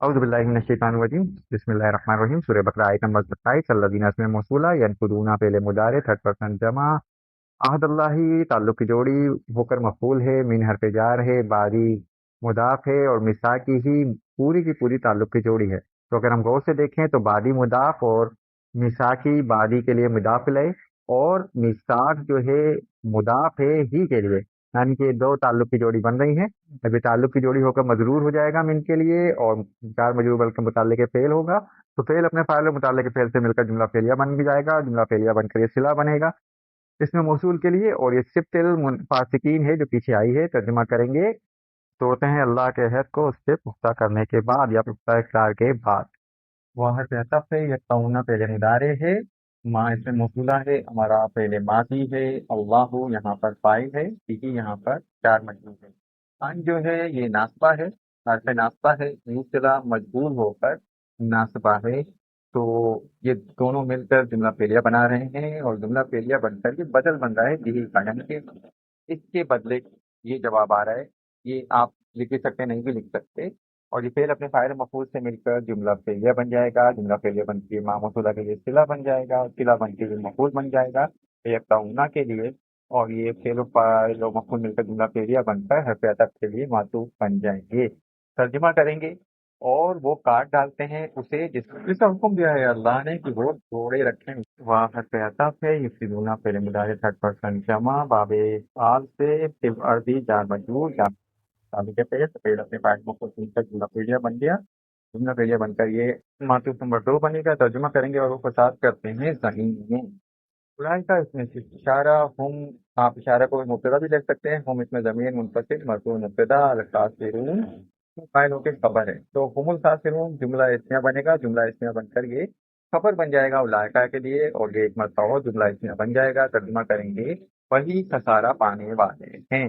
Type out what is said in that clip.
औज़ुबिल्लाहिमिनश्शैतानिर्रजीम बिस्मिल्लाहिर्रहमानिर्रहीम सूरह बकरा आयत नंबर 27 अल्लज़ीना इसमें मौसूला यनकुदूना फ़िल मुदारे 30% जमा अहदल्लाही ताल्लुक की जोड़ी होकर मफ़ूल है मिन हरफ जार है बारी मुदाफ है और मिसाकी ही पूरी की पूरी ताल्लुक की जोड़ी है। तो अगर हम गौर से देखें तो बादी मुदाफ और मिसाकी बादी के लिए मुदाफ इलैह और मिसाक जो है मुदाफ है ही के लिए, यानी कि दो ताल्लुक की जोड़ी बन रही है। अभी ताल्लुक की जोड़ी होकर मजरूर हो जाएगा मिन के लिए और जार मजरूर बल्कि मुताल्लिक़ फ़ेल होगा, तो फ़ेल अपने फ़ाइल और मुताल्लिक़ फ़ेल से मिलकर जुमला फ़ेलिया बन भी जाएगा, जुमला फ़ेलिया बनकर ये सिला बनेगा इसमें मौसूल के लिए। और ये सिब्तिल फासिकीन है जो पीछे आई है, तर्जुमा करेंगे तोड़ते हैं अल्लाह के अहद को उससे पुख्ता करने के बाद या पुख्ता इक़रार के बाद। वाह कहता है यक़तऊना पहले मुदारे है, माँ इसमें मौसूला है, हमारा पहले माजी है, अल्लाह यहाँ पर फाइल है, यही यहाँ पर चार मजबूर है। अन जो है ये नास्बा है, हर्फ नास्बा है, मुबतदा मजबूर होकर नास्बा है। तो ये दोनों मिलकर जुमला फेलिया बना रहे हैं और जुमला फेलिया बनकर ये बदल बन रहा है यही का, यानी कि इसके बदले ये जवाब आ रहा है। ये आप लिख भी सकते हैं, नहीं भी लिख सकते। और ये फेल अपने फाइल मफूल से मिलकर जुमला फेलिया बन जाएगा, जुमला फेलिया बन के माँ मौसूला के लिए सिला बन जाएगा और सिला बन के मफूल बन जाएगा यकतऊना के लिए। और ये फेल फाइल और मफूल मिलकर जुमला फेलिया बनकर हरफ अतफ के लिए मातूफ बन जाएंगे। तर्जुमा करेंगे और वो काट डालते हैं उसे जिसका हुक्म दिया है अल्लाह ने कि वो जोड़े रखें। वाह हरफ अतफ है, युफ्सिदूना फेल मुदारे 30% जमा बाबे आल से फिल अर्दी जार मजबूर शादी के पेड़ तो पेड़ अपने पार्ट को सुनकर जुमला पेड़िया बन गया। जुमला पेड़िया बनकर ये मातूफ नंबर 2 बनेगा। तर्जुमा करेंगे और वो फसाद करते हैं जमीन में। उलाइका का इसमें सिर्फ इशारा हम, आप इशारा को मुब्तदा भी लिख सकते हैं। हम इसमें ज़मीर मुनफसिल मरफू मुब्तदा अल खासिरून फाइलों के खबर है। तो हुमुल खासिरून जुमला इसमिया बनेगा, जुमला इसमिया बनकर ये खबर बन जाएगा उलाइका के लिए और ये एक मरतबा जुमला इसमिया बन जाएगा। तर्जुमा करेंगे वही खसारा पाने वाले हैं।